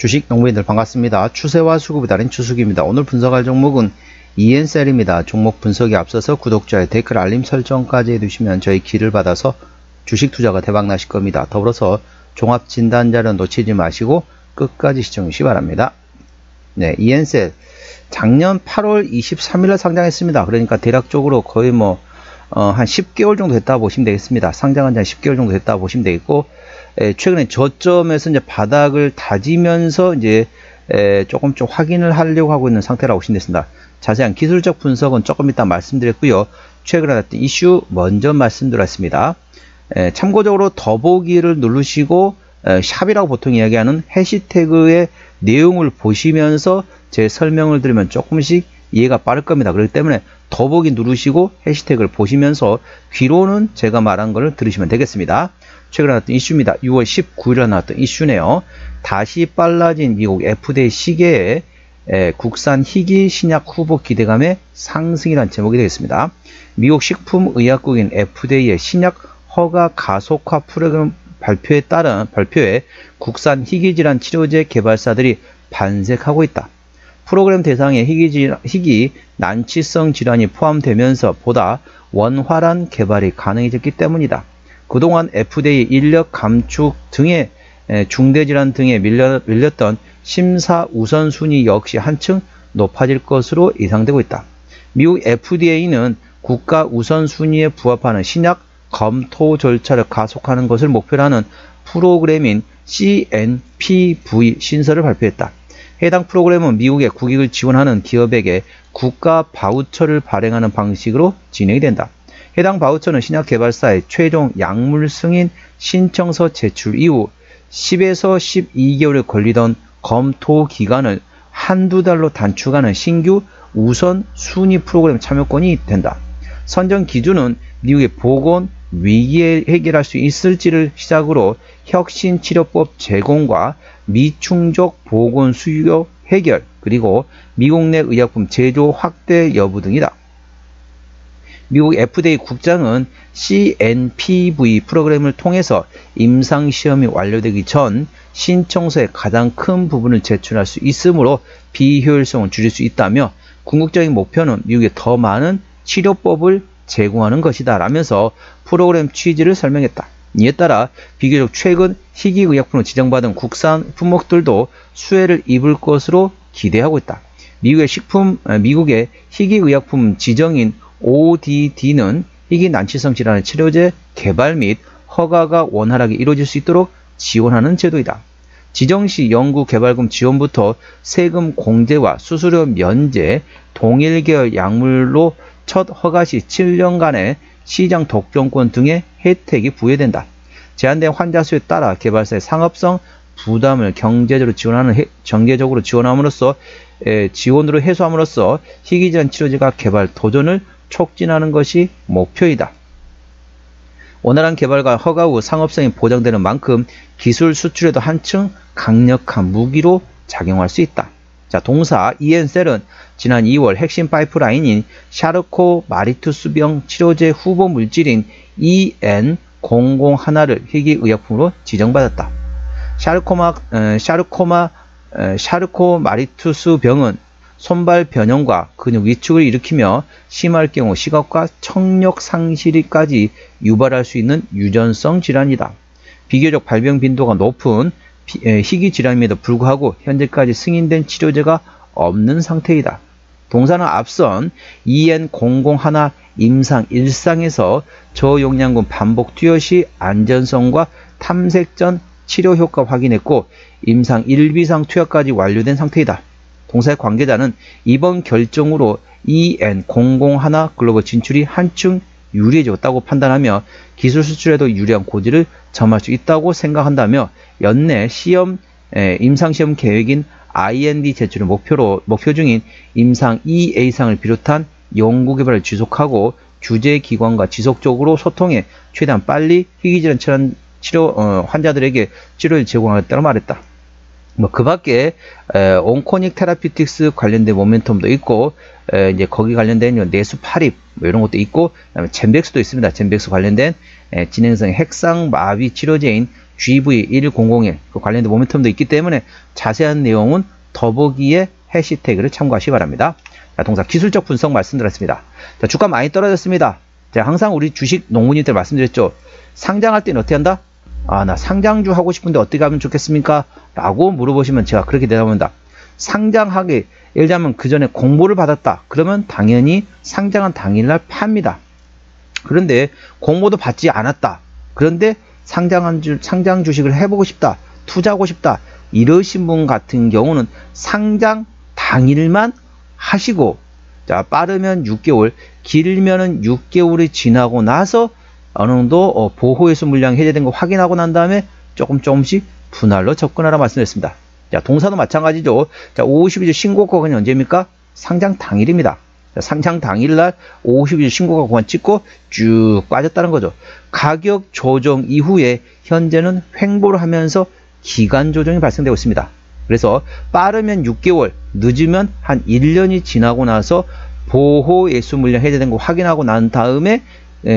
주식 농부인들 반갑습니다. 추세와 수급이 다른 추수기입니다. 오늘 분석할 종목은 ENCell입니다. 종목 분석에 앞서서 구독자의 댓글 알림 설정까지 해두시면 저희 기를 받아서 주식 투자가 대박 나실 겁니다. 더불어서 종합 진단 자료 놓치지 마시고 끝까지 시청해 주시기 바랍니다. 네, ENCell 작년 8월 23일에 상장했습니다. 그러니까 대략적으로 거의 한 10개월 정도 됐다 보시면 되겠습니다. 상장한 지 한 10개월 정도 됐다 보시면 되겠고, 최근에 저점에서 이제 바닥을 다지면서 이제 조금 확인을 하려고 하고 있는 상태라고 보시면 되겠습니다. 자세한 기술적 분석은 조금 이따 말씀드렸고요. 최근에 났던 이슈 먼저 말씀드렸습니다. 참고적으로 더보기를 누르시고 샵이라고 보통 이야기하는 해시태그의 내용을 보시면서 제 설명을 드리면 조금씩 이해가 빠를 겁니다. 그렇기 때문에 더보기 누르시고 해시태그를 보시면서 귀로는 제가 말한 것을 들으시면 되겠습니다. 최근에 나왔던 이슈입니다. 6월 19일에 나왔던 이슈네요. 다시 빨라진 미국 FDA 시계에 국산 희귀 신약 후보 기대감의 상승이라는 제목이 되겠습니다. 미국 식품의약국인 FDA의 신약 허가 가속화 프로그램 발표에 국산 희귀질환 치료제 개발사들이 반색하고 있다. 프로그램 대상에 희귀 난치성 질환이 포함되면서 보다 원활한 개발이 가능해졌기 때문이다. 그동안 FDA 인력 감축 등의 중대질환 등에 밀렸던 심사 우선순위 역시 한층 높아질 것으로 예상되고 있다. 미국 FDA는 국가 우선순위에 부합하는 신약 검토 절차를 가속하는 것을 목표로 하는 프로그램인 CNPV 신설을 발표했다. 해당 프로그램은 미국의 국익을 지원하는 기업에게 국가 바우처를 발행하는 방식으로 진행이 된다. 해당 바우처는 신약 개발사의 최종 약물 승인 신청서 제출 이후 10에서 12개월에 걸리던 검토 기간을 한두 달로 단축하는 신규 우선 순위 프로그램 참여권이 된다. 선정 기준은 미국의 보건 위기에 해결할 수 있을지를 시작으로 혁신 치료법 제공과 미충족 보건 수요 해결, 그리고 미국 내 의약품 제조 확대 여부 등이다. 미국 FDA 국장은 CNPV 프로그램을 통해서 임상시험이 완료되기 전 신청서의 가장 큰 부분을 제출할 수 있으므로 비효율성을 줄일 수 있다며, 궁극적인 목표는 미국에 더 많은 치료법을 제공하는 것이다 라면서 프로그램 취지를 설명했다. 이에 따라 비교적 최근 희귀의약품으로 지정받은 국산 품목들도 수혜를 입을 것으로 기대하고 있다. 미국의 희귀의약품 지정인 ODD는 희귀 난치성 질환의 치료제 개발 및 허가가 원활하게 이루어질 수 있도록 지원하는 제도이다. 지정 시 연구개발금 지원부터 세금 공제와 수수료 면제, 동일 계열 약물로 첫 허가 시 7년간의 시장 독점권 등의 혜택이 부여된다. 제한된 환자 수에 따라 개발사의 상업성 부담을 경제적으로 지원함으로써 지원으로 해소함으로써 희귀질환 치료제가 개발 도전을 촉진하는 것이 목표이다. 원활한 개발과 허가 후 상업성이 보장되는 만큼 기술 수출에도 한층 강력한 무기로 작용할 수 있다. 자, 동사 ENCell은 지난 2월 핵심 파이프라인인 샤르코마리투스병 치료제 후보 물질인 EN001를 희귀의약품으로 지정받았다. 샤르코마리투스병은 손발 변형과 근육 위축을 일으키며 심할 경우 시각과 청력 상실까지 유발할 수 있는 유전성 질환이다. 비교적 발병 빈도가 높은 희귀 질환임에도 불구하고 현재까지 승인된 치료제가 없는 상태이다. 동사는 앞선 EN001 임상 1상에서 저용량군 반복 투여 시 안전성과 탐색 전 치료 효과 확인했고, 임상 1비상 투여까지 완료된 상태이다. 동사의 관계자는 이번 결정으로 EN001 글로벌 진출이 한층 유리해졌다고 판단하며 기술 수출에도 유리한 고지를 점할 수 있다고 생각한다며, 연내 임상시험 계획인 IND 제출을 목표 중인 임상 2A상을 비롯한 연구개발을 지속하고 규제기관과 지속적으로 소통해 최대한 빨리 희귀질환 환자들에게 치료를 제공하겠다고 말했다. 그 밖에 온코닉 테라피틱스 관련된 모멘텀도 있고, 이제 거기 관련된 내수 파립 이런 것도 있고, 그다음에 젠백스도 있습니다. 젠백스 관련된 진행성 핵상 마비 치료제인 GV1001 그 관련된 모멘텀도 있기 때문에 자세한 내용은 더보기에 해시태그를 참고하시기 바랍니다. 자, 동사 기술적 분석 말씀드렸습니다. 자, 주가 많이 떨어졌습니다. 자, 항상 우리 주식 농부님들 말씀드렸죠. 상장할 때는 어떻게 한다? 아, 나 상장주 하고 싶은데 어떻게 하면 좋겠습니까? 라고 물어보시면 제가 그렇게 대답합니다. 상장하게, 예를 들면 그 전에 공모를 받았다. 그러면 당연히 상장한 당일날 팝니다. 그런데 공모도 받지 않았다. 그런데 상장 주식을 해보고 싶다. 투자하고 싶다. 이러신 분 같은 경우는 상장 당일만 하시고, 자, 빠르면 6개월, 길면은 6개월이 지나고 나서 어느 정도 보호회수 물량이 해제된 거 확인하고 난 다음에 조금씩 분할로 접근하라 말씀드렸습니다. 자, 동사도 마찬가지죠. 자, 52주 신고가 구간이 언제입니까? 상장 당일입니다. 자, 상장 당일날 52주 신고가 구간 찍고 쭉 빠졌다는 거죠. 가격 조정 이후에 현재는 횡보를 하면서 기간 조정이 발생되고 있습니다. 그래서 빠르면 6개월, 늦으면 한 1년이 지나고 나서 보호 예수 물량 해제된 거 확인하고 난 다음에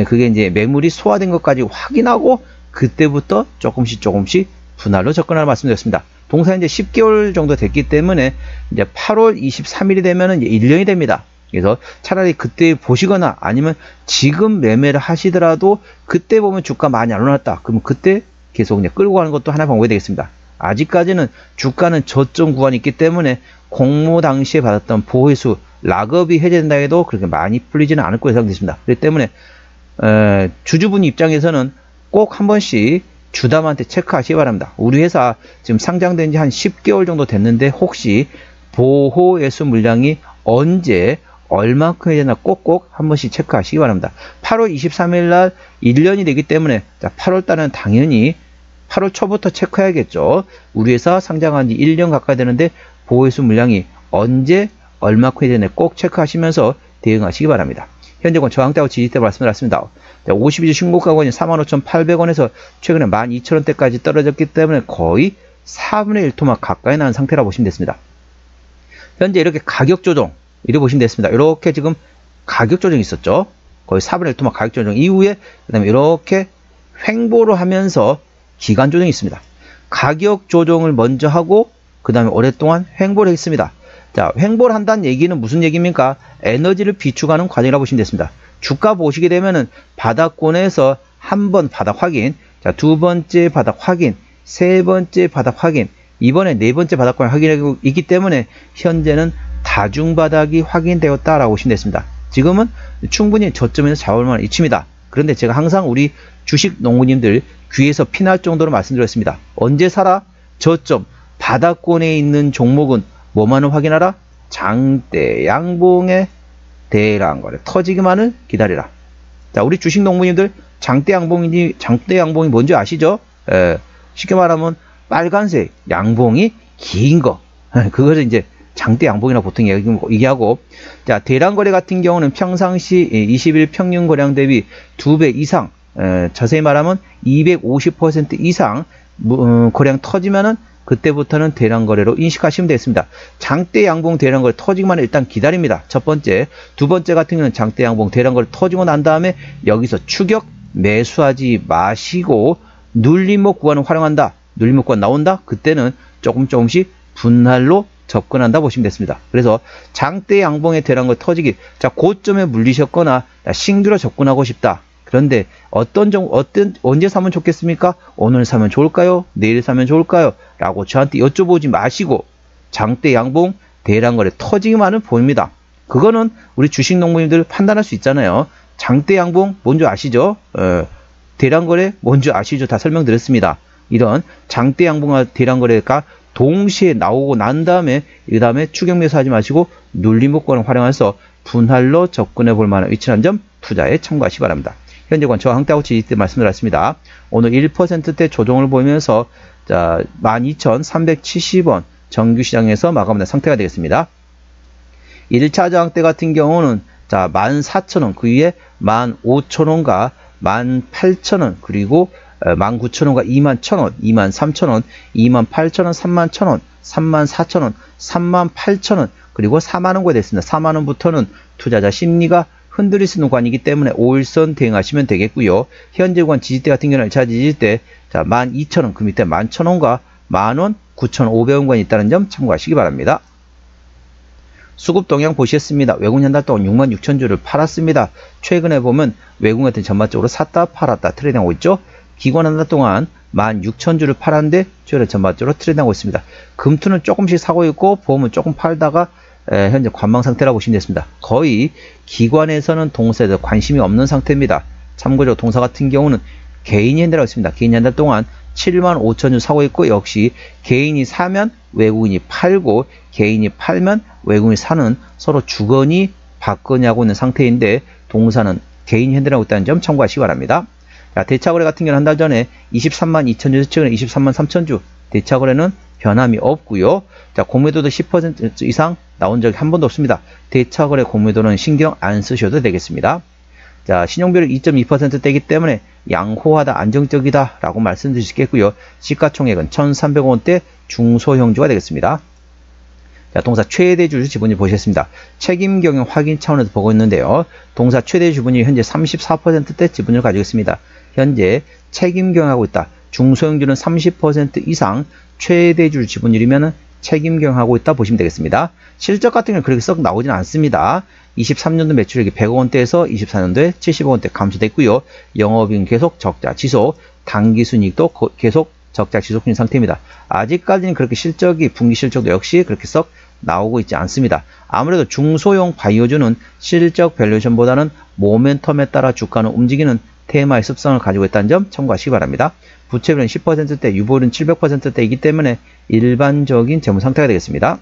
그게 이제 매물이 소화된 것까지 확인하고 그때부터 조금씩 분할로 접근하라 말씀드렸습니다. 동사 이제 10개월 정도 됐기 때문에 이제 8월 23일이 되면은 이제 1년이 됩니다. 그래서 차라리 그때 보시거나 아니면 지금 매매를 하시더라도 그때 보면 주가 많이 안 올랐다. 그러면 그때 계속 이제 끌고 가는 것도 하나의 방법이 되겠습니다. 아직까지는 주가는 저점 구간이 있기 때문에 공모 당시에 받았던 보호회수 락업이 해제된다 해도 그렇게 많이 풀리지는 않을 거로 예상됐습니다. 그렇기 때문에 주주분 입장에서는 꼭 한 번씩 주담한테 체크하시기 바랍니다. 우리 회사 지금 상장된 지 한 10개월 정도 됐는데 혹시 보호예수 물량이 언제 얼마큼 해야 되나 꼭꼭 한 번씩 체크하시기 바랍니다. 8월 23일 날 1년이 되기 때문에 자, 8월 달은 당연히 8월 초부터 체크해야겠죠. 우리 회사 상장한 지 1년 가까이 되는데 보호예수 물량이 언제 얼마큼 해야 되나 꼭 체크하시면서 대응하시기 바랍니다. 현재권 저항대하고 지지대 말씀드렸습니다. 52주 신고가권이 45,800원에서 최근에 12,000원대까지 떨어졌기 때문에 거의 4분의 1토막 가까이 나는 상태라고 보시면 됐습니다. 현재 이렇게 가격 조정, 이렇게 보시면 됐습니다. 이렇게 지금 가격 조정이 있었죠. 거의 4분의 1토막 가격 조정 이후에 그 다음에 이렇게 횡보를 하면서 기간 조정이 있습니다. 가격 조정을 먼저 하고 그 다음에 오랫동안 횡보를 했습니다. 자, 횡보를 한다는 얘기는 무슨 얘기입니까? 에너지를 비축하는 과정이라고 보시면 됐습니다. 주가 보시게 되면은 바닥권에서 한 번 바닥 확인, 자, 두 번째 바닥 확인, 세 번째 바닥 확인, 이번에 네 번째 바닥권 확인하고 있기 때문에 현재는 다중바닥이 확인되었다라고 보시면 됐습니다. 지금은 충분히 저점에서 잡을 만한 위치입니다. 그런데 제가 항상 우리 주식 농부님들 귀에서 피날 정도로 말씀드렸습니다. 언제 사라? 저점, 바닥권에 있는 종목은 뭐만을 확인하라? 장대 양봉의 대량거래 터지기만을 기다리라. 자, 우리 주식 농부님들 장대 양봉이 뭔지 아시죠? 쉽게 말하면 빨간색 양봉이 긴 거. 그것을 이제 장대 양봉이라고 보통 얘기하고, 자, 대량거래 같은 경우는 평상시 20일 평균 거래량 대비 2배 이상, 자세히 말하면 250% 이상 거래량 터지면은 그때부터는 대량거래로 인식하시면 되겠습니다. 장대 양봉 대량거래 터지기만 일단 기다립니다. 첫 번째. 두 번째 같은 경우는 장대 양봉 대량거래 터지고 난 다음에 여기서 추격 매수하지 마시고 눌림목 구간을 활용한다. 눌림목 구간 나온다. 그때는 조금씩 분할로 접근한다 보시면 됐습니다. 그래서 장대 양봉의 대량거래 터지기, 자, 고점에 물리셨거나 신규로 접근하고 싶다. 그런데 언제 사면 좋겠습니까? 오늘 사면 좋을까요? 내일 사면 좋을까요? 라고 저한테 여쭤보지 마시고 장대 양봉 대량거래 터지기만은 보입니다. 그거는 우리 주식 농부님들 판단할 수 있잖아요. 장대 양봉 뭔지 아시죠? 대량거래 뭔지 아시죠? 다 설명드렸습니다. 이런 장대 양봉과 대량거래가 동시에 나오고 난 다음에 그 다음에 추격 매수하지 마시고 눌림목권을 활용해서 분할로 접근해 볼 만한 위치라는 점 투자에 참고하시기 바랍니다. 현재권 저항대하고 지지대 말씀드렸습니다. 오늘 1%대 조정을 보이면서 자, 12,370원 정규시장에서 마감된 상태가 되겠습니다. 1차 저항대 같은 경우는 자, 14,000원, 그 위에 15,000원과 18,000원, 그리고 19,000원과 21,000원, 23,000원, 28,000원, 31,000원, 34,000원, 38,000원, 그리고 4만원가 됐습니다. 4만원부터는 투자자 심리가 흔들릴 수 있는 구간이기 때문에 5일선 대응하시면 되겠고요. 현재 구간 지지대 같은 경우는 1차 지지대 자, 12,000원, 그 밑에 11,000원과 만원, 9,500원권이 있다는 점 참고하시기 바랍니다. 수급 동향 보시겠습니다. 외국인 한 달 동안 66,000주를 팔았습니다. 최근에 보면 외국인 같은 전반적으로 샀다 팔았다 트레이딩하고 있죠. 기관 한 달 동안 16,000주를 팔았는데 최근에 전반적으로 트레이딩하고 있습니다. 금투는 조금씩 사고 있고 보험은 조금 팔다가 현재 관망 상태라고 보시면 되겠습니다. 거의 기관에서는 동사에 대해 관심이 없는 상태입니다. 참고로 동사 같은 경우는 개인이 핸들하고 있습니다. 개인이 한 달 동안 75,000주 사고 있고 역시 개인이 사면 외국인이 팔고 개인이 팔면 외국인이 사는 서로 주거니 받거니 하고 있는 상태인데 동사는 개인이 핸들하고 있다는 점 참고하시기 바랍니다. 자, 대차거래 같은 경우는 한 달 전에 232,000주, 최근에 233,000주 대차거래는 변함이 없고요. 자, 공매도도 10% 이상 나온 적이 한 번도 없습니다. 대차거래 공매도는 신경 안 쓰셔도 되겠습니다. 자, 신용비율 2.2%대이기 때문에 양호하다, 안정적이다 라고 말씀드릴 수 있겠고요. 시가총액은 1,300원대 중소형주가 되겠습니다. 자, 동사 최대주 지분율 보시겠습니다. 책임 경영 확인 차원에서 보고 있는데요. 동사 최대 지분율이 현재 34%대 지분율을 가지고 있습니다. 현재 책임 경영하고 있다. 중소형주는 30% 이상 최대주 지분율이면 책임 경영하고 있다 보시면 되겠습니다. 실적 같은 경우는 그렇게 썩 나오지는 않습니다. 23년도 매출액이 100억원대에서 24년도에 70억원대 감소됐고요. 영업이익은 계속 적자 지속, 당기순이익도 계속 적자 지속 중인 상태입니다. 아직까지는 그렇게 실적이 분기 실적도 역시 그렇게 썩 나오고 있지 않습니다. 아무래도 중소형 바이오주는 실적 밸류에이션보다는 모멘텀에 따라 주가는 움직이는 테마의 습성을 가지고 있다는 점 참고하시기 바랍니다. 부채비율은 10%대, 유보율은 700%대이기 때문에 일반적인 재무 상태가 되겠습니다.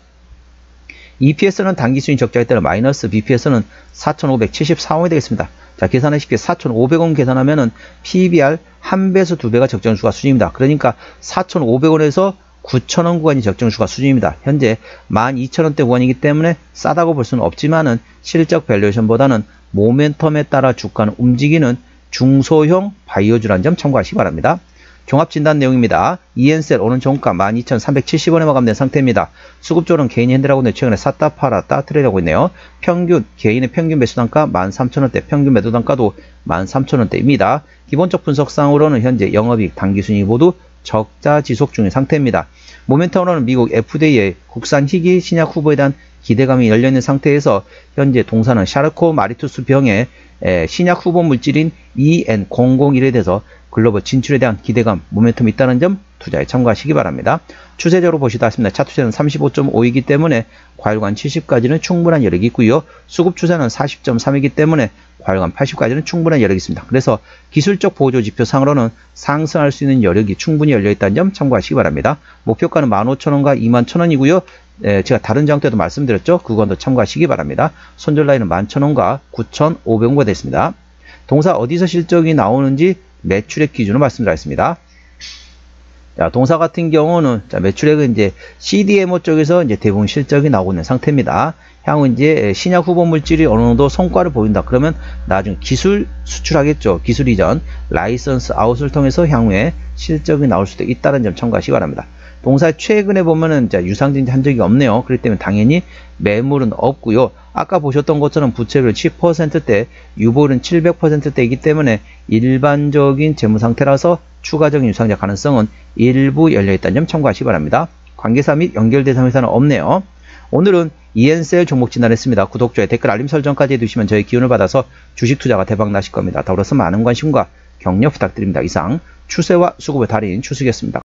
EPS는 당기순이익 적자에 따라 마이너스, BPS는 4,574원이 되겠습니다. 자, 계산하기 쉽게 4,500원 계산하면은 PBR 1배에서 2배가 적정주가 수준입니다. 그러니까 4,500원에서 9,000원 구간이 적정주가 수준입니다. 현재 12,000원대 구간이기 때문에 싸다고 볼 수는 없지만은 실적 밸류에이션보다는 모멘텀에 따라 주가는 움직이는 중소형 바이오주라는 점 참고하시기 바랍니다. 종합진단 내용입니다. ENCL 오는 종가 12,370원에 마감된 상태입니다. 수급적으로는 개인이 핸들하고 있는데 최근에 샀다 팔았다 트레이드하고 있네요. 평균, 개인의 평균 매수단가 13,000원대, 평균 매도단가도 13,000원대입니다. 기본적 분석상으로는 현재 영업이익, 당기순이익 모두 적자 지속 중인 상태입니다. 모멘텀으로는 미국 FDA의 국산 희귀 신약 후보에 대한 기대감이 열려있는 상태에서 현재 동사는 샤르코 마리투스 병의 신약 후보 물질인 EN001에 대해서 글로벌 진출에 대한 기대감, 모멘텀이 있다는 점 투자에 참고하시기 바랍니다. 추세적으로 보시다 하십니다. 차트추세는 35.5이기 때문에 과열관 70까지는 충분한 여력이 있고요. 수급 추세는 40.3이기 때문에 과열관 80까지는 충분한 여력이 있습니다. 그래서 기술적 보조 지표상으로는 상승할 수 있는 여력이 충분히 열려있다는 점 참고하시기 바랍니다. 목표가는 15,000원과 21,000원이고요. 제가 다른 장 때도 말씀드렸죠. 그건도 참고하시기 바랍니다. 손절 라인은 11,000원과 9,500원가 됐습니다. 동사 어디서 실적이 나오는지 매출액 기준으로 말씀드리겠습니다. 자, 동사 같은 경우는 매출액은 이제 CDMO 쪽에서 이제 대부분 실적이 나오고 있는 상태입니다. 향후 이제 신약 후보 물질이 어느 정도 성과를 보인다. 그러면 나중에 기술 수출하겠죠. 기술 이전, 라이선스 아웃을 통해서 향후에 실적이 나올 수도 있다는 점 참고하시기 바랍니다. 동사 최근에 보면은 유상증자 한 적이 없네요. 그렇기 때문에 당연히 매물은 없고요. 아까 보셨던 것처럼 부채비율 10%대, 유보율은 700%대이기 때문에 일반적인 재무 상태라서 추가적인 유상증자 가능성은 일부 열려있다는 점 참고하시기 바랍니다. 관계사 및 연결 대상 회사는 없네요. 오늘은 ENCL 종목 진단했습니다. 구독자의 댓글 알림 설정까지 해두시면 저희 기운을 받아서 주식 투자가 대박 나실 겁니다. 더불어서 많은 관심과 격려 부탁드립니다. 이상 추세와 수급의 달인 추수기였습니다.